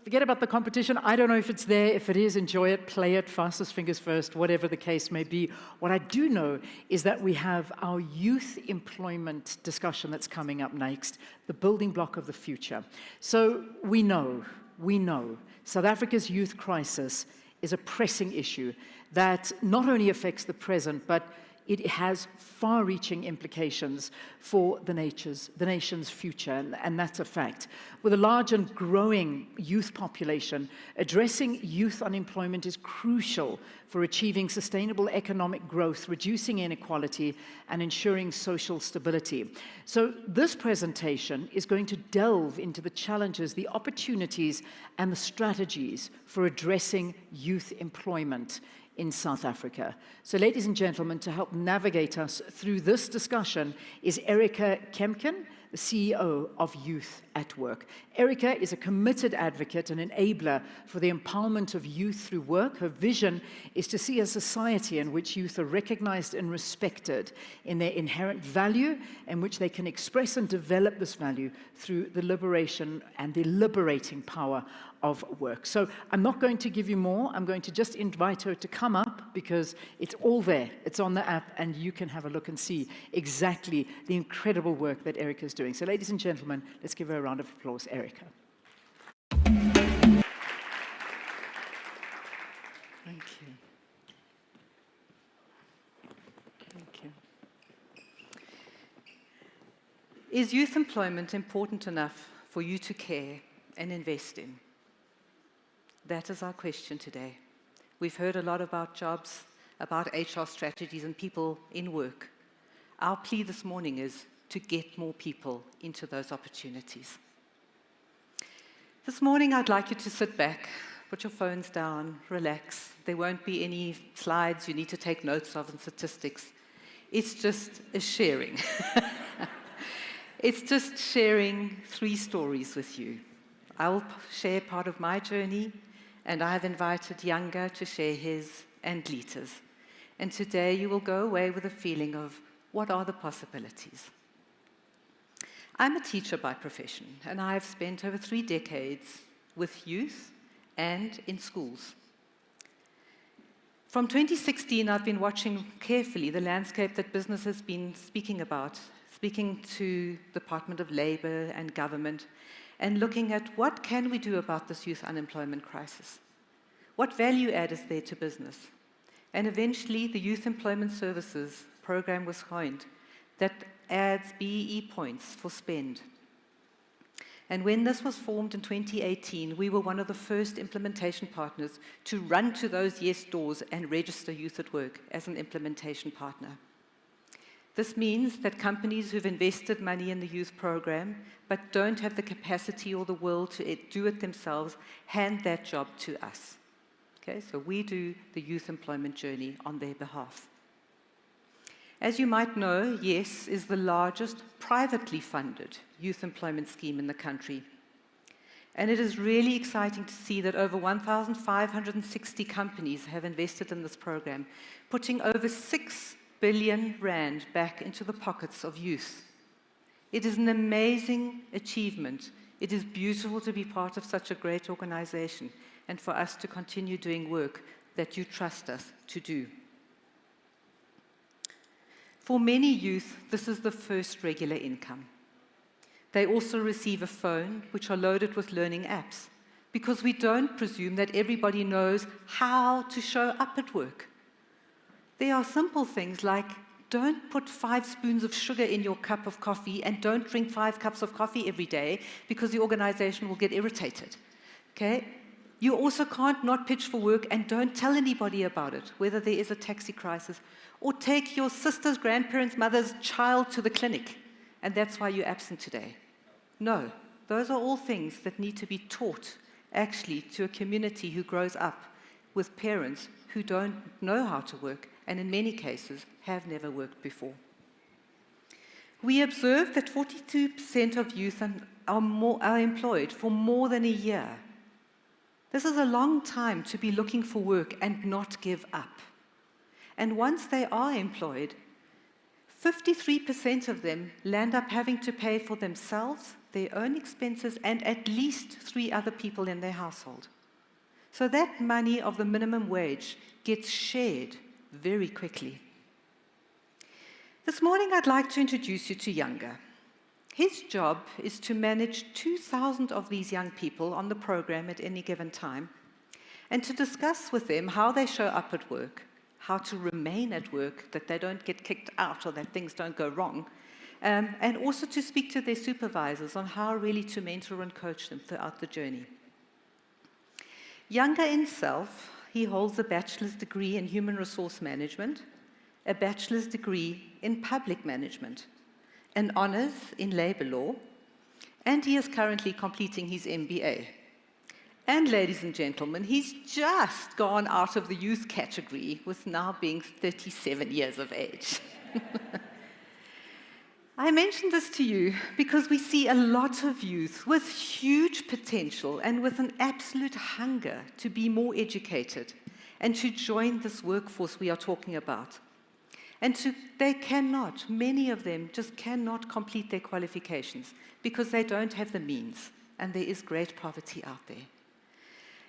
forget about the competition. I don't know if it's there. If it is, enjoy it, play it, fastest fingers first, whatever the case may be. What I do know is that we have our youth employment discussion that's coming up next, the building block of the future. So we know, South Africa's youth crisis is a pressing issue that not only affects the present, but it has far-reaching implications for the nation's future, and that's a fact. With a large and growing youth population, addressing youth unemployment is crucial for achieving sustainable economic growth, reducing inequality, and ensuring social stability. So this presentation is going to delve into the challenges, the opportunities, and the strategies for addressing youth employment in South Africa. So ladies and gentlemen, to help navigate us through this discussion is Erica Kempkin, the CEO of Youth at Work. Erica is a committed advocate and enabler for the empowerment of youth through work. Her vision is to see a society in which youth are recognized and respected in their inherent value, in which they can express and develop this value through the liberation and the liberating power of work. So I'm not going to give you more. I'm going to just invite her to come up because it's all there. It's on the app, and you can have a look and see exactly the incredible work that Erica is doing. So ladies and gentlemen, let's give her a round of applause, Erica. Thank you. Thank you. Is youth employment important enough for you to care and invest in? That is our question today. We've heard a lot about jobs, about HR strategies and people in work. Our plea this morning is to get more people into those opportunities. This morning, I'd like you to sit back, put your phones down, relax. There won't be any slides you need to take notes of and statistics. It's just a sharing. It's just sharing 3 stories with you. I will share part of my journey, and I have invited Younger to share his and Lita's. And today you will go away with a feeling of what are the possibilities. I'm a teacher by profession, and I have spent over 3 decades with youth and in schools. From 2016, I've been watching carefully the landscape that business has been speaking about, speaking to the Department of Labor and government, and looking at what can we do about this youth unemployment crisis. What value add is there to business? And eventually, the Youth Employment Services program was coined that adds BEE points for spend. And when this was formed in 2018, we were one of the first implementation partners to run to those yes doors and register Youth at Work as an implementation partner. This means that companies who've invested money in the youth program but don't have the capacity or the will to do it themselves hand that job to us. Okay, so we do the youth employment journey on their behalf. As you might know, YES is the largest privately funded youth employment scheme in the country. And it is really exciting to see that over 1,560 companies have invested in this program, putting over 6 billion rand back into the pockets of youth. It is an amazing achievement. It is beautiful to be part of such a great organization and for us to continue doing work that you trust us to do. For many youth, this is the first regular income. They also receive a phone, which are loaded with learning apps, because we don't presume that everybody knows how to show up at work. There are simple things like don't put 5 spoons of sugar in your cup of coffee and don't drink 5 cups of coffee every day because the organization will get irritated. Okay? You also can't not pitch for work and don't tell anybody about it, whether there is a taxi crisis, or take your sister's, grandparents, mother's child to the clinic, and that's why you're absent today. No, those are all things that need to be taught actually to a community who grows up with parents who don't know how to work and in many cases have never worked before. We observe that 42% of youth are employed for more than a year. This is a long time to be looking for work and not give up. And once they are employed, 53% of them land up having to pay for themselves, their own expenses, and at least 3 other people in their household. So that money of the minimum wage gets shared very quickly. This morning, I'd like to introduce you to Younger. His job is to manage 2,000 of these young people on the program at any given time, and to discuss with them how they show up at work, how to remain at work, that they don't get kicked out or that things don't go wrong, and also to speak to their supervisors on how really to mentor and coach them throughout the journey. Younger himself, he holds a bachelor's degree in human resource management, a bachelor's degree in public management, an honors in labor law, and he is currently completing his MBA. And ladies and gentlemen, he's just gone out of the youth category with now being 37 years of age. I mention this to you because we see a lot of youth with huge potential and with an absolute hunger to be more educated and to join this workforce we are talking about. And they cannot, many of them just cannot complete their qualifications because they don't have the means, and there is great poverty out there.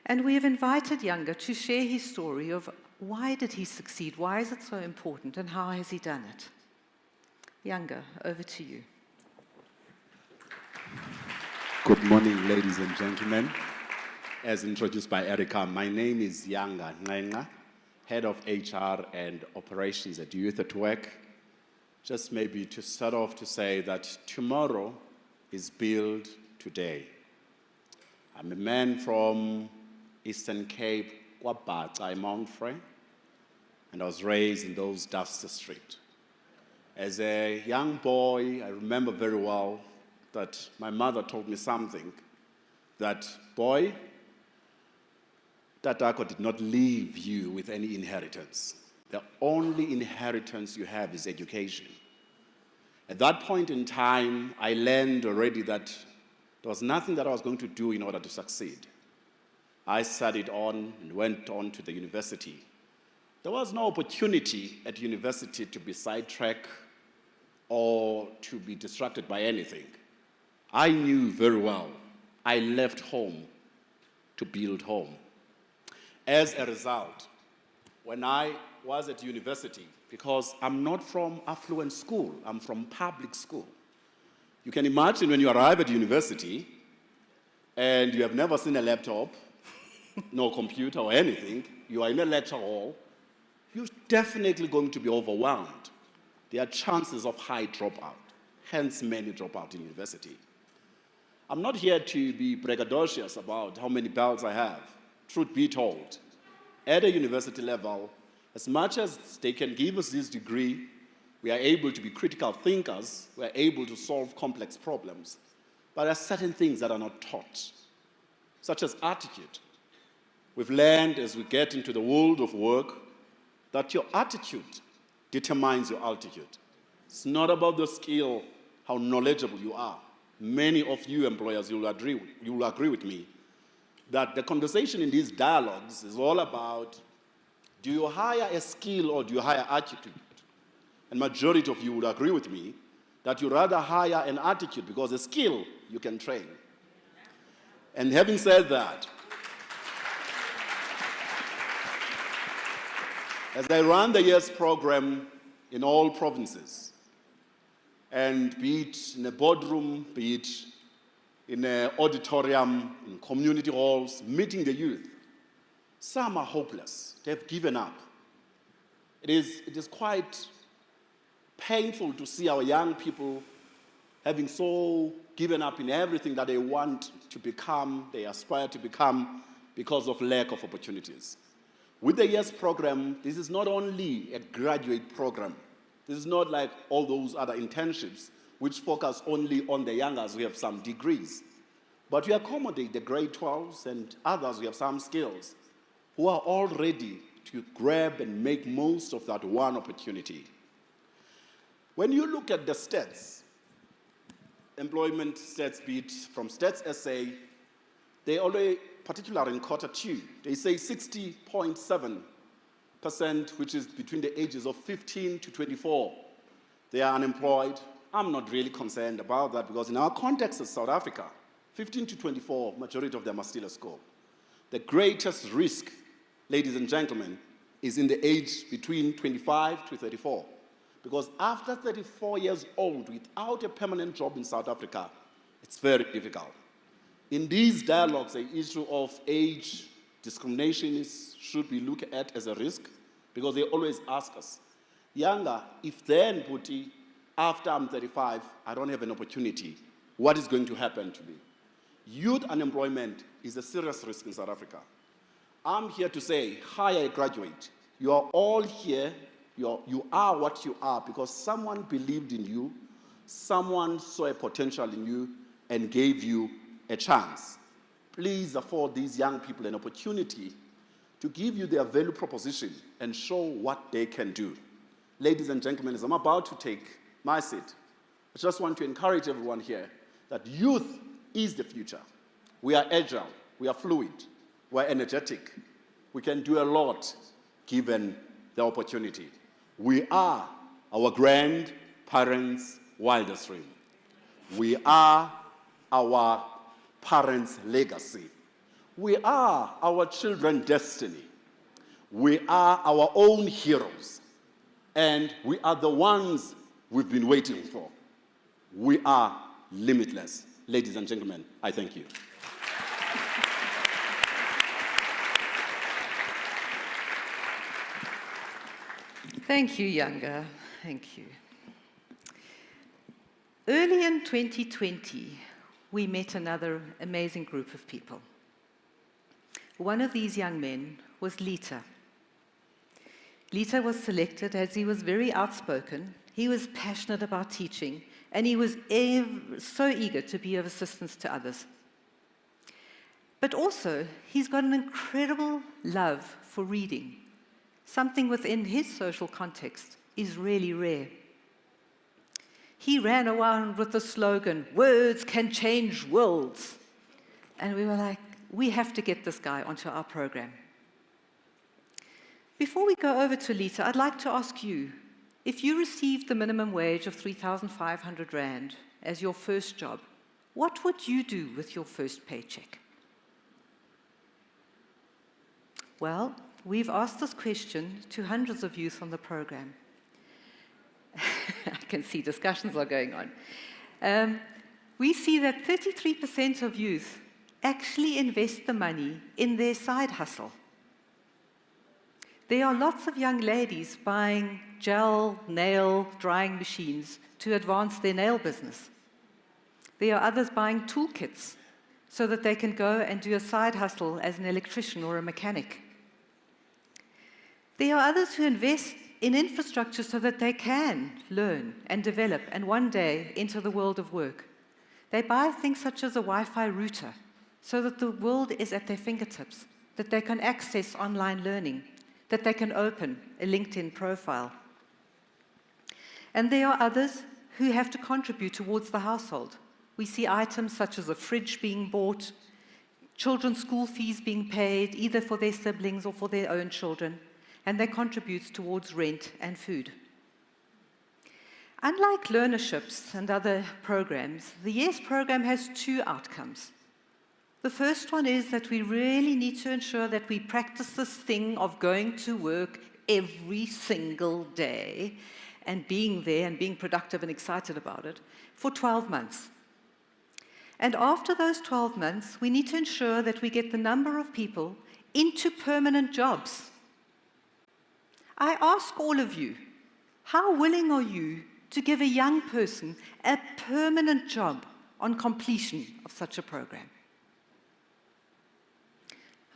And we have invited Younger to share his story of why did he succeed, why is it so important, and how has he done it. Younger, over to you. Good morning, ladies and gentlemen. As introduced by Erica, my name is Younger Ngenga, Head of HR and Operations at Youth at Work. Just maybe to start off to say that tomorrow is built today. I'm a man from Eastern Cape, KwaBhaca, Mount Frey, and I was raised in those dusty streets. As a young boy, I remember very well that my mother told me something, that, boy, Tatako did not leave you with any inheritance. The only inheritance you have is education. At that point in time, I learned already that there was nothing that I was going to do in order to succeed. I studied on and went on to the university. There was no opportunity at university to be sidetracked or to be distracted by anything. I knew very well I left home to build home. As a result, when I was at university, because I'm not from affluent school, I'm from public school. You can imagine when you arrive at university and you have never seen a laptop, no computer or anything, you are in a lecture hall, you're definitely going to be overwhelmed. There are chances of high dropout, hence many drop out in university. I'm not here to be braggadocious about how many belts I have. Truth be told, at a university level, as much as they can give us this degree, we are able to be critical thinkers, we are able to solve complex problems, but there are certain things that are not taught, such as attitude. We've learned as we get into the world of work that your attitude determines your altitude. It's not about the skill, how knowledgeable you are. Many of you employers, you will agree with me, that the conversation in these dialogues is all about, do you hire a skill or do you hire attitude? And majority of you would agree with me that you rather hire an attitude because a skill you can train. And having said that, as I run the year's program in all provinces, and be it in a boardroom, be it in an auditorium, in community halls, meeting the youth, some are hopeless. They've given up. It is quite painful to see our young people having so given up in everything that they want to become, they aspire to become, because of lack of opportunities. With the YES program, this is not only a graduate program. This is not like all those other internships which focus only on the youngers who have some degrees. But we accommodate the grade 12s and others who have some skills, who are all ready to grab and make most of that one opportunity. When you look at the stats, employment stats, be it from Stats SA, they already, particularly in quarter 2, they say 60.7%, which is between the ages of 15 to 24. they are unemployed. I'm not really concerned about that because in our context of South Africa, 15 to 24, majority of them are still at school. The greatest risk, ladies and gentlemen, is in the age between 25 to 34. Because after 34 years old, without a permanent job in South Africa, it's very difficult. In these dialogues, the issue of age discrimination should be looked at as a risk because they always ask us, Younger, if then, Puti, after I'm 35, I don't have an opportunity, what is going to happen to me? Youth unemployment is a serious risk in South Africa. I'm here to say, higher graduate, you are all here, you are what you are because someone believed in you, someone saw a potential in you and gave you a chance. Please afford these young people an opportunity to give you their value proposition and show what they can do. Ladies and gentlemen, as I'm about to take my seat, I just want to encourage everyone here that youth is the future. We are agile, we are fluid, we are energetic. We can do a lot given the opportunity. We are our grandparents' wildest dream. We are our parents' legacy. We are our children's destiny. We are our own heroes. And we are the ones we've been waiting for. We are limitless. Ladies and gentlemen, I thank you. Thank you, Younger. Thank you. Early in 2020, we met another amazing group of people. One of these young men was Lita. Lita was selected as he was very outspoken, he was passionate about teaching, and he was so eager to be of assistance to others. But also, he's got an incredible love for reading. Something within his social context is really rare. He ran around with the slogan, "Words can change worlds." And we were like, we have to get this guy onto our program. Before we go over to Lita, I'd like to ask you, if you received the minimum wage of 3,500 Rand as your first job, what would you do with your first paycheck? Well, we've asked this question to hundreds of youth on the program. I can see discussions are going on. We see that 33% of youth actually invest the money in their side hustle. There are lots of young ladies buying gel nail drying machines to advance their nail business. There are others buying toolkits so that they can go and do a side hustle as an electrician or a mechanic. There are others who invest in infrastructure so that they can learn and develop and one day enter the world of work. They buy things such as a Wi-Fi router so that the world is at their fingertips, that they can access online learning, that they can open a LinkedIn profile. And there are others who have to contribute towards the household. We see items such as a fridge being bought, children's school fees being paid, either for their siblings or for their own children, and they contribute towards rent and food. Unlike learnerships and other programs, the YES program has two outcomes. The first one is that we really need to ensure that we practice this thing of going to work every single day and being there and being productive and excited about it for 12 months. And after those 12 months, we need to ensure that we get the number of people into permanent jobs. I ask all of you, how willing are you to give a young person a permanent job on completion of such a program?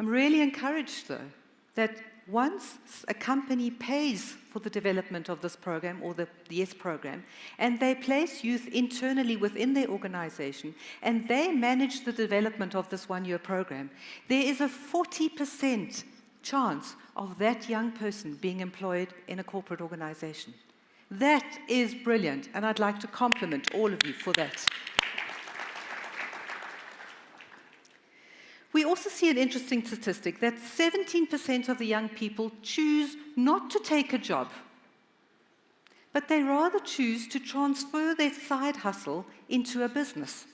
I'm really encouraged, though, that once a company pays for the development of this program or the YES program, and they place youth internally within their organization, and they manage the development of this one-year program, there is a 40% chance of that young person being employed in a corporate organization. That is brilliant, and I'd like to compliment all of you for that. We also see an interesting statistic that 17% of the young people choose not to take a job. but they rather choose to transfer their side hustle into a business.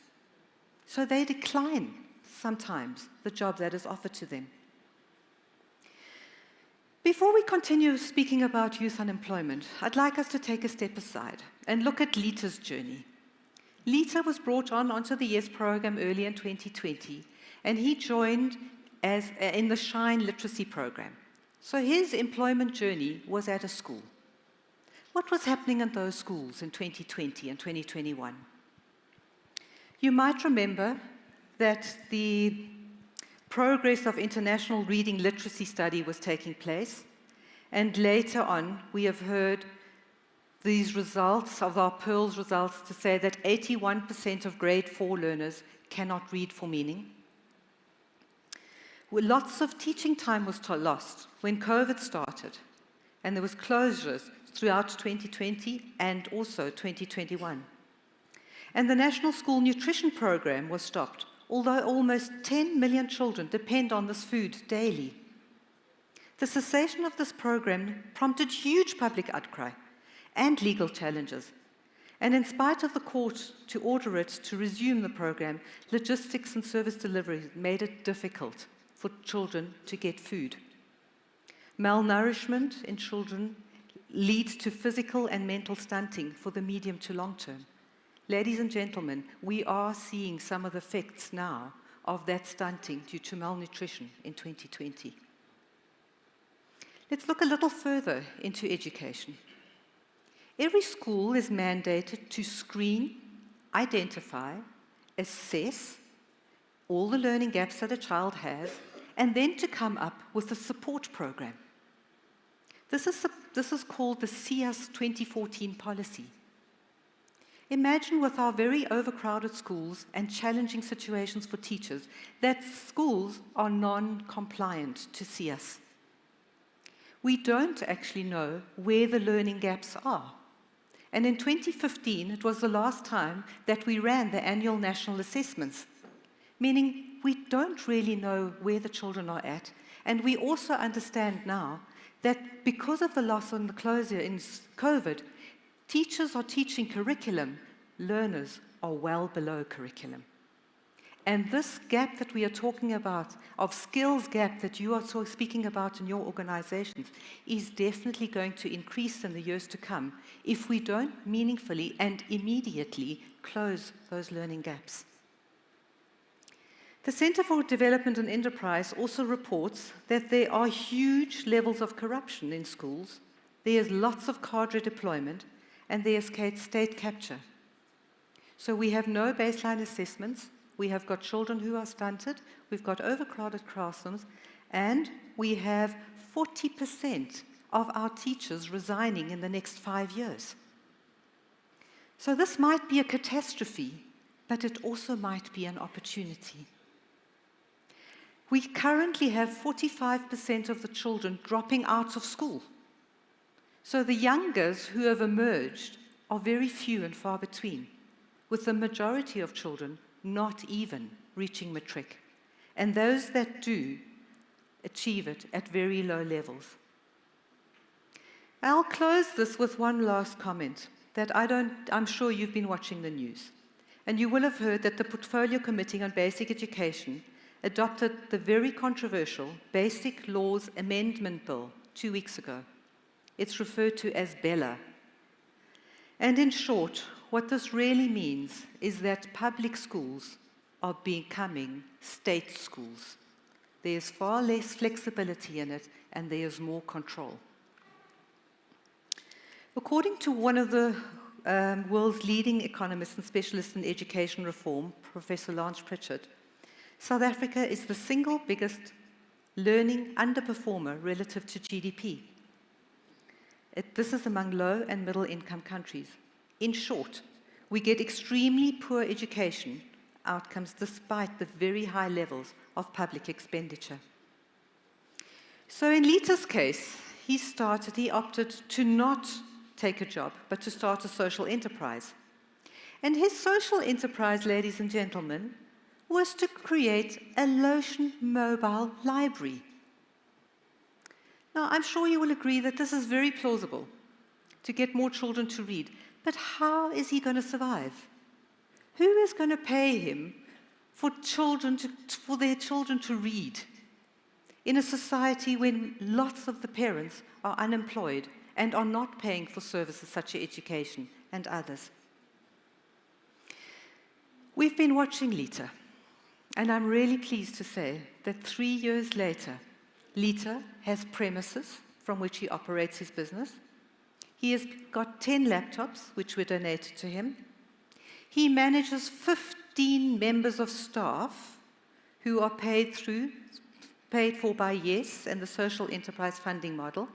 So they decline sometimes the job that is offered to them. Before we continue speaking about youth unemployment, I'd like us to take a step aside and look at Lita's journey. Lita was brought onto the YES program early in 2020, and he joined in the Shine literacy program. So his employment journey was at a school. What was happening in those schools in 2020 and 2021? You might remember that the progress of international reading literacy study was taking place, and later on we have heard these results of our PEARLS results to say that 81% of grade 4 learners cannot read for meaning. Well, lots of teaching time was lost when COVID started, and there was closures throughout 2020 and also 2021. And the National School Nutrition Program was stopped, although almost 10 million children depend on this food daily. The cessation of this program prompted huge public outcry and legal challenges. And in spite of the court to order it to resume the program, logistics and service delivery made it difficult for children to get food. Malnourishment in children leads to physical and mental stunting for the medium to long term. Ladies and gentlemen, we are seeing some of the effects now of that stunting due to malnutrition in 2020. Let's look a little further into education. Every school is mandated to screen, identify, assess all the learning gaps that a child has, and then to come up with a support program. This is called the CS 2014 policy. Imagine with our very overcrowded schools and challenging situations for teachers that schools are non-compliant to CS. We don't actually know where the learning gaps are. And in 2015, it was the last time that we ran the annual national assessments, meaning we don't really know where the children are at. And we also understand now that because of the loss and the closure in COVID, teachers are teaching curriculum, learners are well below curriculum. And this gap that we are talking about, of skills gap that you are speaking about in your organizations, is definitely going to increase in the years to come if we don't meaningfully and immediately close those learning gaps. The Center for Development and Enterprise also reports that there are huge levels of corruption in schools, there is lots of cadre deployment, and there is state capture. So we have no baseline assessments. We have got children who are stunted, we've got overcrowded classrooms, and we have 40% of our teachers resigning in the next 5 years. So this might be a catastrophe, but it also might be an opportunity. We currently have 45% of the children dropping out of school. So the youngers who have emerged are very few and far between, with the majority of children not even reaching matric. And those that do achieve it at very low levels. I'll close this with one last comment that I'm sure you've been watching the news. And you will have heard that the Portfolio Committee on Basic Education adopted the very controversial Basic Laws Amendment Bill 2 weeks ago. It's referred to as BELA. And in short, what this really means is that public schools are becoming state schools. There's far less flexibility in it, and there's more control. According to one of the world's leading economists and specialists in education reform, Professor Lance Pritchard, South Africa is the single biggest learning underperformer relative to GDP. This is among low and middle income countries. In short, we get extremely poor education outcomes despite the very high levels of public expenditure. So in Lita's case, he opted to not take a job, but to start a social enterprise. And his social enterprise, ladies and gentlemen, was to create a Lotion mobile library. Now, I'm sure you will agree that this is very plausible. to get more children to read. But how is he going to survive? Who is going to pay him for their children to read in a society when lots of the parents are unemployed and are not paying for services such as education and others? We've been watching Lita, and I'm really pleased to say that 3 years later, Lita has premises from which he operates his business. He has got 10 laptops, which were donated to him. He manages 15 members of staff who are paid for by YES and the social enterprise funding model.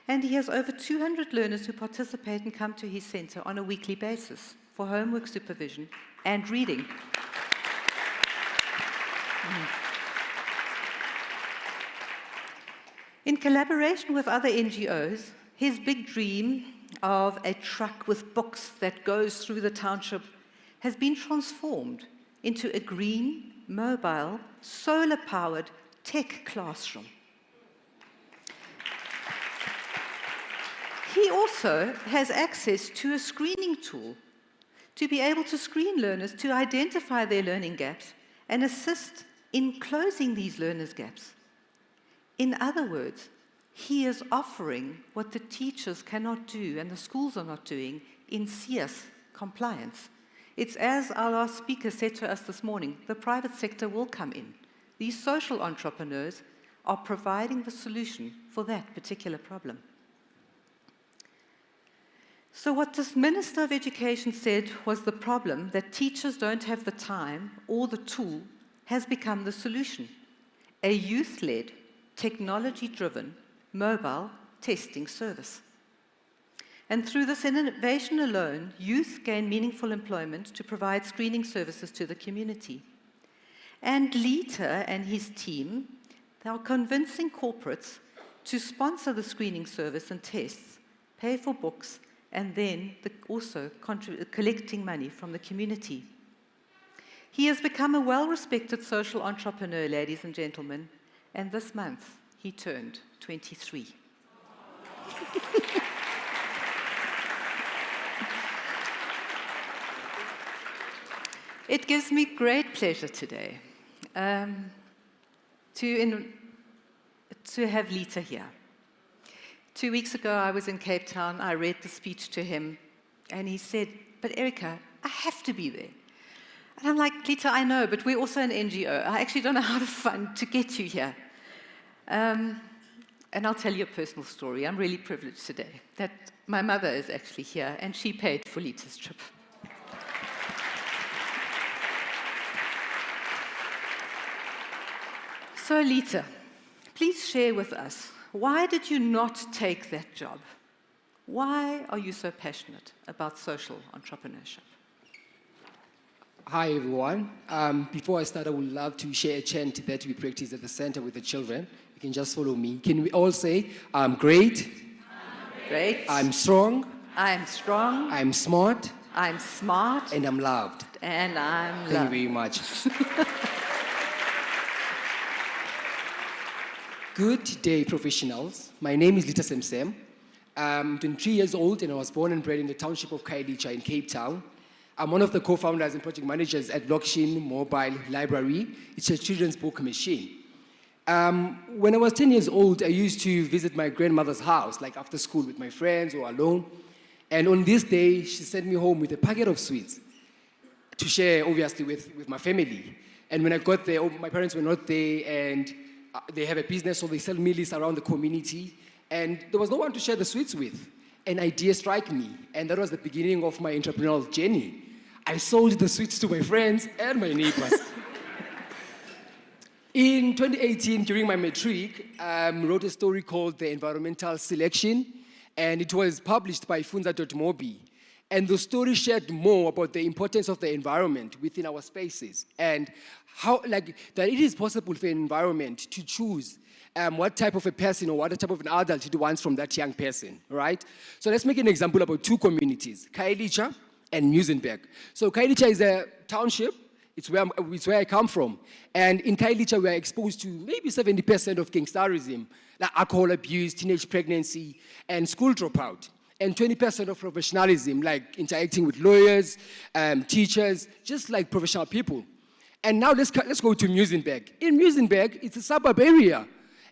And he has over 200 learners who participate and come to his center on a weekly basis for homework supervision and reading. In collaboration with other NGOs, his big dream of a truck with books that goes through the township has been transformed into a green, mobile, solar-powered tech classroom. He also has access to a screening tool to be able to screen learners to identify their learning gaps and assist in closing these learners' gaps. In other words, he is offering what the teachers cannot do and the schools are not doing in CS compliance. It's as our last speaker said to us this morning, the private sector will come in. These social entrepreneurs are providing the solution for that particular problem. So what this Minister of Education said was the problem that teachers don't have the time or the tool has become the solution. A youth-led, technology-driven, mobile testing service. And through this innovation alone, youth gain meaningful employment to provide screening services to the community. And Lita and his team, they are convincing corporates to sponsor the screening service and tests, pay for books, and then also collecting money from the community. He has become a well-respected social entrepreneur, ladies and gentlemen, and this month he turned 23. It gives me great pleasure today to have Lita here. 2 weeks ago, I was in Cape Town. I read the speech to him, and he said, "But Erica, I have to be there." And I'm like, "Lita, I know, but we're also an NGO. I actually don't know how to fund to get you here." And I'll tell you a personal story. I'm really privileged today that my mother is actually here, and she paid for Lita's trip. So Lita, please share with us, why did you not take that job? Why are you so passionate about social entrepreneurship? Hi, everyone. Before I start, I would love to share a chant that we practice at the center with the children. You can just follow me. Can we all say, "I'm great. I'm great. I'm strong. I'm strong. I'm smart. I'm smart. And I'm loved." And I'm loved. Thank you very much. Good day, professionals. My name is Lita Semsem. I'm 23 years old, and I was born and bred in the township of Khayelitsha in Cape Town. I'm one of the co-founders and project managers at Lokshin Mobile Library. It's a children's book machine. When I was 10 years old, I used to visit my grandmother's house, like after school with my friends or alone. And on this day, she sent me home with a packet of sweets to share, obviously, with my family. And when I got there, my parents were not there, and they have a business, so they sell meals around the community. And there was no one to share the sweets with. An idea struck me, and that was the beginning of my entrepreneurial journey. I sold the sweets to my friends and my neighbors. In 2018, during my matric, I wrote a story called The Environmental Selection, and it was published by Funza.mobi. And the story shared more about the importance of the environment within our spaces, and how, that it is possible for an environment to choose what type of a person or what type of an adult it wants from that young person, right? So let's make an example about two communities, Khayelitsha and Muizenberg. So Khayelitsha is a township. It's where I come from. And in Khayelitsha, we are exposed to maybe 70% of gangsterism, like alcohol abuse, teenage pregnancy, and school dropout. and 20% of professionalism, like interacting with lawyers, teachers, just like professional people. And now let's go to Muizenberg. In Muizenberg, it's a suburb area.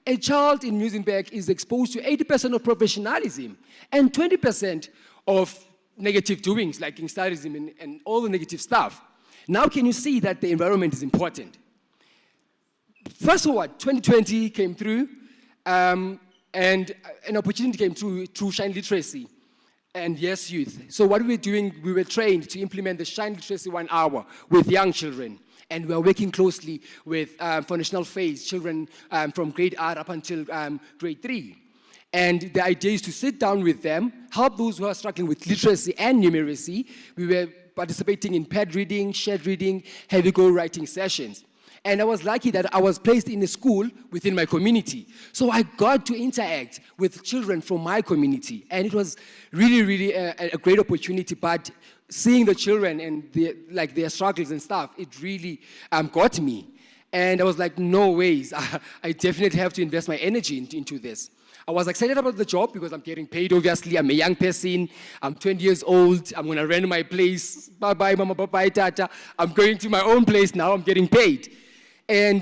A child in Muizenberg is exposed to 80% of professionalism and 20% of negative doings, like gangsterism and all the negative stuff. Now can you see that the environment is important? Fast forward, 2020 came through, and an opportunity came through Shine Literacy and Yes Youth. So what we were doing, we were trained to implement the Shine Literacy 1 hour with young children. And we are working closely with foundational phase children from grade R up until grade 3. And the idea is to sit down with them, help those who are struggling with literacy and numeracy. We were participating in paired reading, shared reading, heavy go writing sessions. And I was lucky that I was placed in a school within my community. So I got to interact with children from my community. And it was really, really a great opportunity. But seeing the children and their struggles and stuff, it really got me. And I was like, no ways. I definitely have to invest my energy into this. I was excited about the job because I'm getting paid, obviously. I'm a young person. I'm 20 years old. I'm going to rent my place. Bye-bye, mama, bye-bye, tata. I'm going to my own place now. I'm getting paid.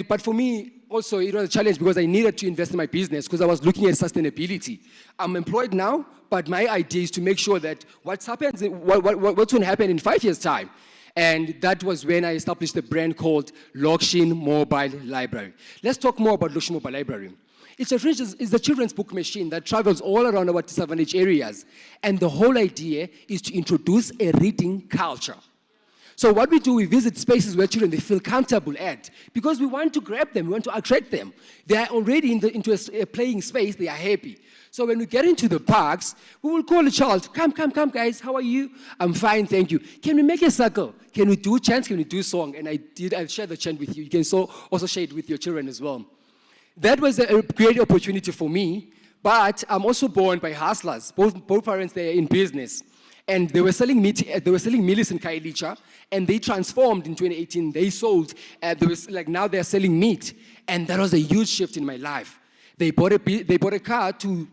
But for me, also, it was a challenge because I needed to invest in my business because I was looking at sustainability. I'm employed now, but my idea is to make sure that what's going to happen in 5 years' time. And that was when I established a brand called Lokshin Mobile Library. Let's talk more about Lokshin Mobile Library. It's a children's book machine that travels all around our disadvantaged areas. And the whole idea is to introduce a reading culture. So what we do, we visit spaces where children, they feel comfortable at, because we want to grab them, we want to attract them. They are already into a playing space, they are happy. So when we get into the parks, we will call a child, come guys, how are you? I'm fine, thank you. Can we make a circle? Can we do chants? Can we do song? And I'll share the chant with you. You can also share it with your children as well. That was a great opportunity for me, but I'm also born by hustlers. Both parents, they are in business. And they were selling meat, mealies in Kailicha, and they transformed in 2018. They sold, now they're selling meat. And that was a huge shift in my life. They bought a car to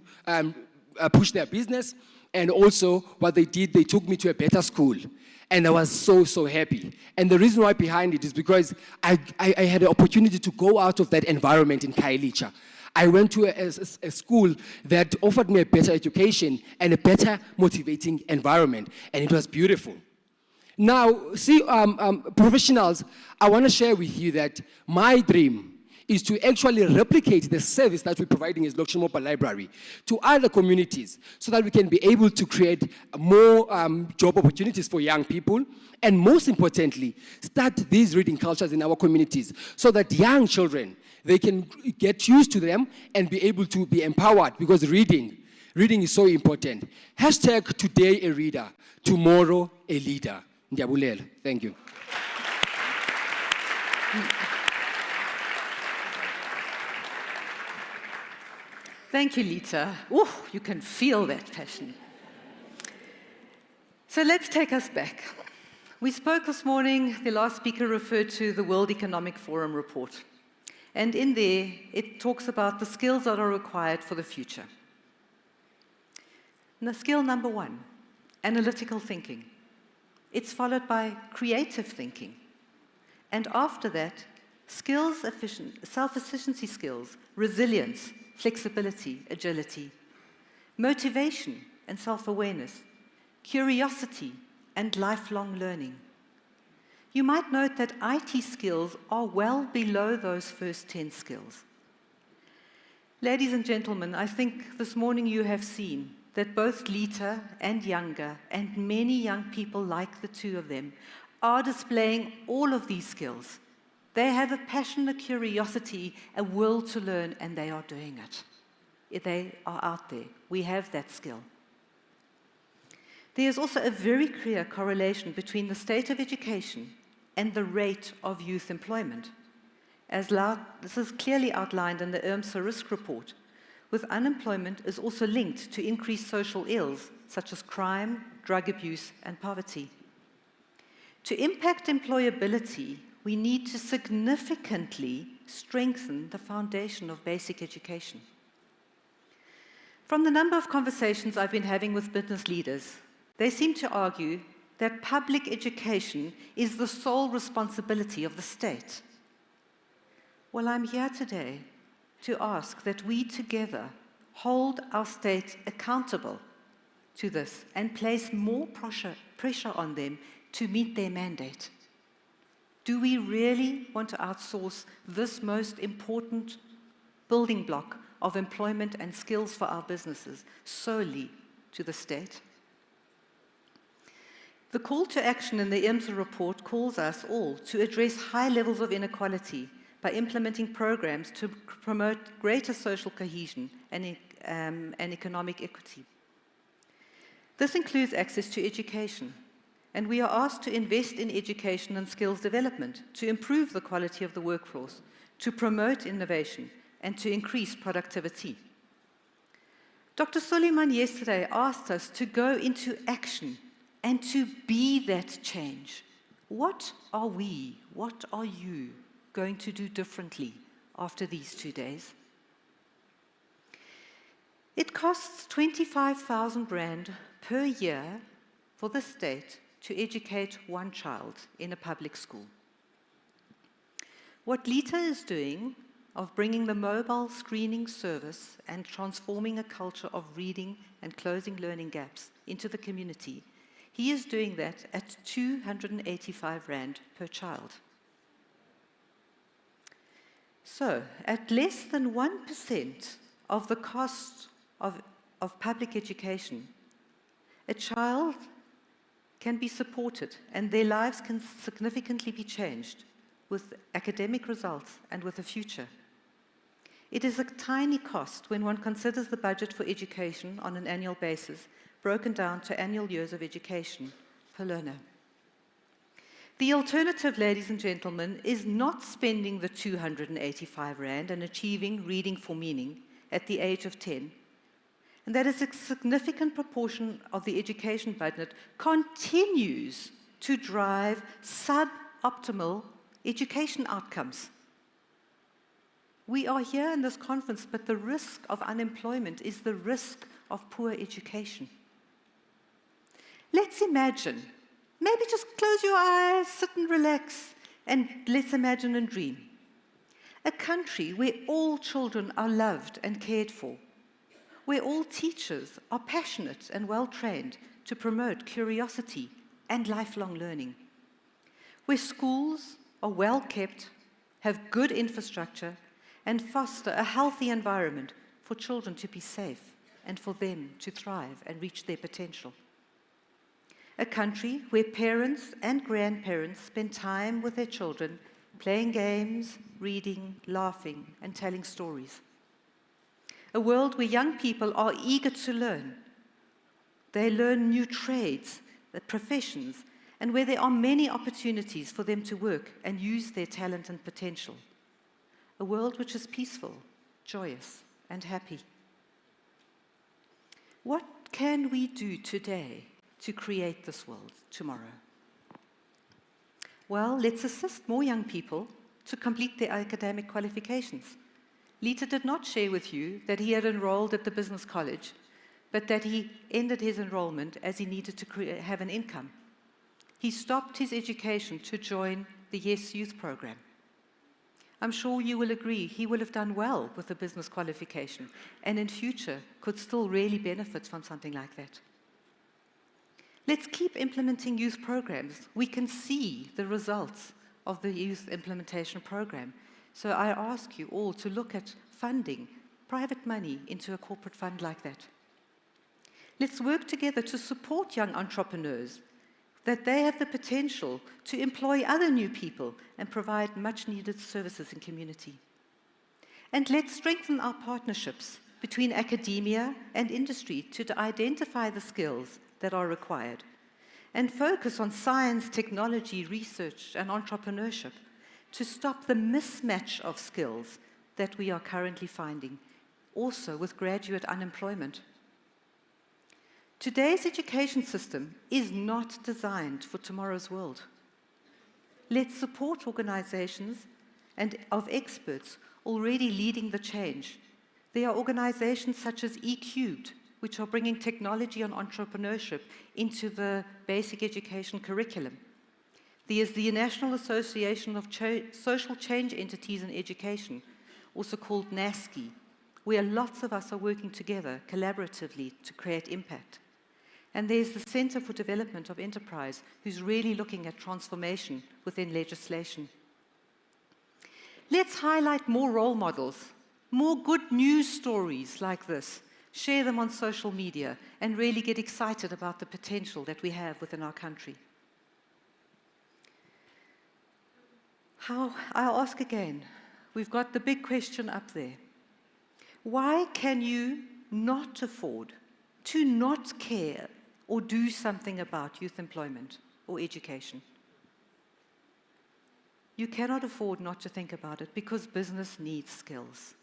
push their business, and also what they did, they took me to a better school. And I was so happy. And the reason why behind it is because I had an opportunity to go out of that environment in Kailicha. I went to a school that offered me a better education and a better motivating environment, and it was beautiful. Now, see, professionals, I want to share with you that my dream is to actually replicate the service that we're providing as Lokshin Mobile Library to other communities so that we can be able to create more job opportunities for young people, and most importantly, start these reading cultures in our communities so that young children, they can get used to them and be able to be empowered, because reading is so important. Hashtag today a reader, tomorrow a leader. Ndiabulela. Thank you. Thank you, Lita. Ooh, you can feel that passion. So let's take us back. We spoke this morning, the last speaker referred to the World Economic Forum report. And in there, it talks about the skills that are required for the future. And the skill number 1, analytical thinking. It's followed by creative thinking. And after that, self-efficiency skills, resilience, flexibility, agility, motivation and self-awareness, curiosity and lifelong learning. You might note that IT skills are well below those first 10 skills. Ladies and gentlemen, I think this morning you have seen that both Lita and Younger, and many young people like the two of them, are displaying all of these skills. They have a passion, a curiosity, a will to learn, and they are doing it. They are out there. We have that skill. There is also a very clear correlation between the state of education and the rate of youth employment. This is clearly outlined in the Irmsa risk report, with unemployment is also linked to increased social ills, such as crime, drug abuse, and poverty. To impact employability, we need to significantly strengthen the foundation of basic education. From the number of conversations I've been having with business leaders, they seem to argue that public education is the sole responsibility of the state. Well, I'm here today to ask that we together hold our state accountable to this and place more pressure on them to meet their mandate. Do we really want to outsource this most important building block of employment and skills for our businesses solely to the state? The call to action in the Irmsa report calls us all to address high levels of inequality by implementing programs to promote greater social cohesion and economic equity. This includes access to education, and we are asked to invest in education and skills development to improve the quality of the workforce, to promote innovation, and to increase productivity. Dr. Suleiman yesterday asked us to go into action and to be that change. What are we, what are you going to do differently after these 2 days? It costs 25,000 Rand per year for the state to educate one child in a public school. What Lita is doing of bringing the mobile screening service and transforming a culture of reading and closing learning gaps into the community, he is doing that at 285 Rand per child. So, at less than 1% of the cost of public education, a child can be supported and their lives can significantly be changed with academic results and with a future. It is a tiny cost when one considers the budget for education on an annual basis, broken down to annual years of education per learner. The alternative, ladies and gentlemen, is not spending the 285 Rand and achieving reading for meaning at the age of 10. And that is a significant proportion of the education budget continues to drive suboptimal education outcomes. We are here in this conference, but the risk of unemployment is the risk of poor education. Let's imagine, maybe just close your eyes, sit and relax, and let's imagine and dream. A country where all children are loved and cared for, where all teachers are passionate and well-trained to promote curiosity and lifelong learning, where schools are well-kept, have good infrastructure, and foster a healthy environment for children to be safe and for them to thrive and reach their potential. A country where parents and grandparents spend time with their children, playing games, reading, laughing, and telling stories. A world where young people are eager to learn. They learn new trades, professions, and where there are many opportunities for them to work and use their talent and potential. A world which is peaceful, joyous, and happy. What can we do today to create this world tomorrow? Well, let's assist more young people to complete their academic qualifications. Lita did not share with you that he had enrolled at the business college, but that he ended his enrollment as he needed to have an income. He stopped his education to join the Yes Youth program. I'm sure you will agree he will have done well with a business qualification and in future could still really benefit from something like that. Let's keep implementing youth programs. We can see the results of the youth implementation program. So I ask you all to look at funding private money into a corporate fund like that. Let's work together to support young entrepreneurs, that they have the potential to employ other new people and provide much needed services in community. And let's strengthen our partnerships between academia and industry to identify the skills that are required and focus on science, technology, research, and entrepreneurship to stop the mismatch of skills that we are currently finding, also with graduate unemployment. Today's education system is not designed for tomorrow's world. Let's support organizations and of experts already leading the change There are organizations such as E-Cubed, which are bringing technology and entrepreneurship into the basic education curriculum. There is the National Association of Social Change Entities in Education, also called NASCI, where lots of us are working together collaboratively to create impact. And there's the Center for Development of Enterprise, who's really looking at transformation within legislation. Let's highlight more role models, more good news stories like this, share them on social media, and really get excited about the potential that we have within our country. I'll ask again, we've got the big question up there. Why can you not afford to not care or do something about youth employment or education? You cannot afford not to think about it because business needs skills.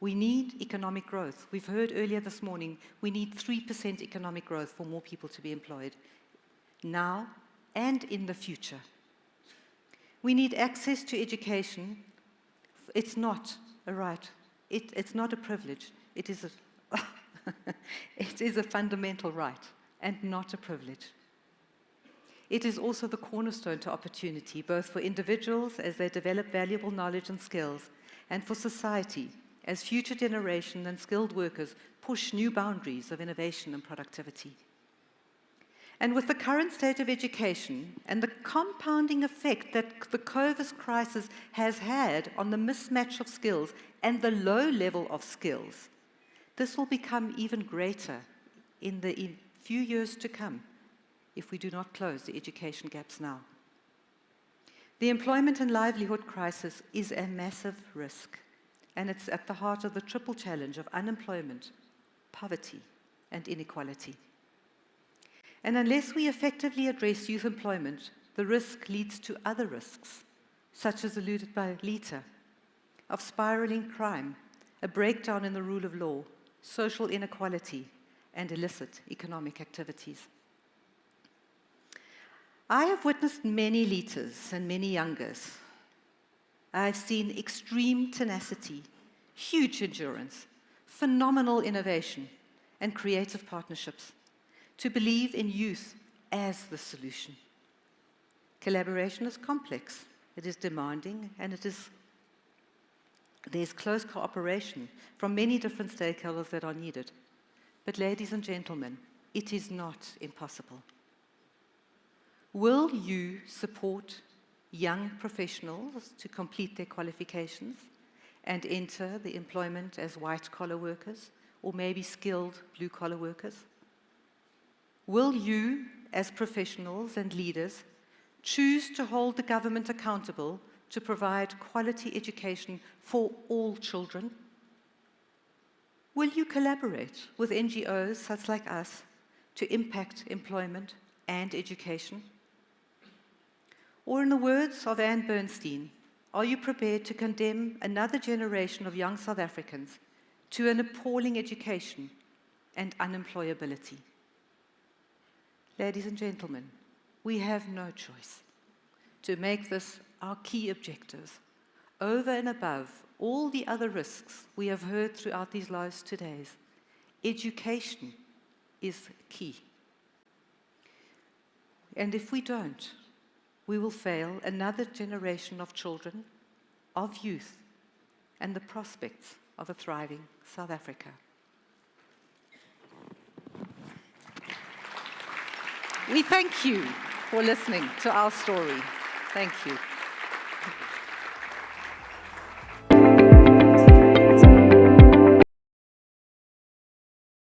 We need economic growth. We've heard earlier this morning, we need 3% economic growth for more people to be employed now and in the future. We need access to education. It's not a right. It's not a privilege. It is it is a fundamental right and not a privilege. It is also the cornerstone to opportunity, both for individuals as they develop valuable knowledge and skills, and for society as future generation and skilled workers push new boundaries of innovation and productivity. And with the current state of education and the compounding effect that the COVID crisis has had on the mismatch of skills and the low level of skills, this will become even greater in the few years to come if we do not close the education gaps now. The employment and livelihood crisis is a massive risk, and it's at the heart of the triple challenge of unemployment, poverty, and inequality. And unless we effectively address youth employment, the risk leads to other risks, such as alluded by Lita, of spiraling crime, a breakdown in the rule of law, social inequality, and illicit economic activities. I have witnessed many Litas and many youngers. I've seen extreme tenacity, huge endurance, phenomenal innovation, and creative partnerships to believe in youth as the solution. Collaboration is complex, it is demanding, and there's close cooperation from many different stakeholders that are needed. But ladies and gentlemen, it is not impossible. Will you support young professionals to complete their qualifications and enter the employment as white-collar workers or maybe skilled blue-collar workers? Will you, as professionals and leaders, choose to hold the government accountable to provide quality education for all children? Will you collaborate with NGOs such like us to impact employment and education? Or in the words of Anne Bernstein, are you prepared to condemn another generation of young South Africans to an appalling education and unemployability? Ladies and gentlemen, we have no choice to make this our key objectives, over and above all the other risks we have heard throughout these last 2 days. Education is key. And if we don't, we will fail another generation of children, of youth, and the prospects of a thriving South Africa. We thank you for listening to our story. Thank you.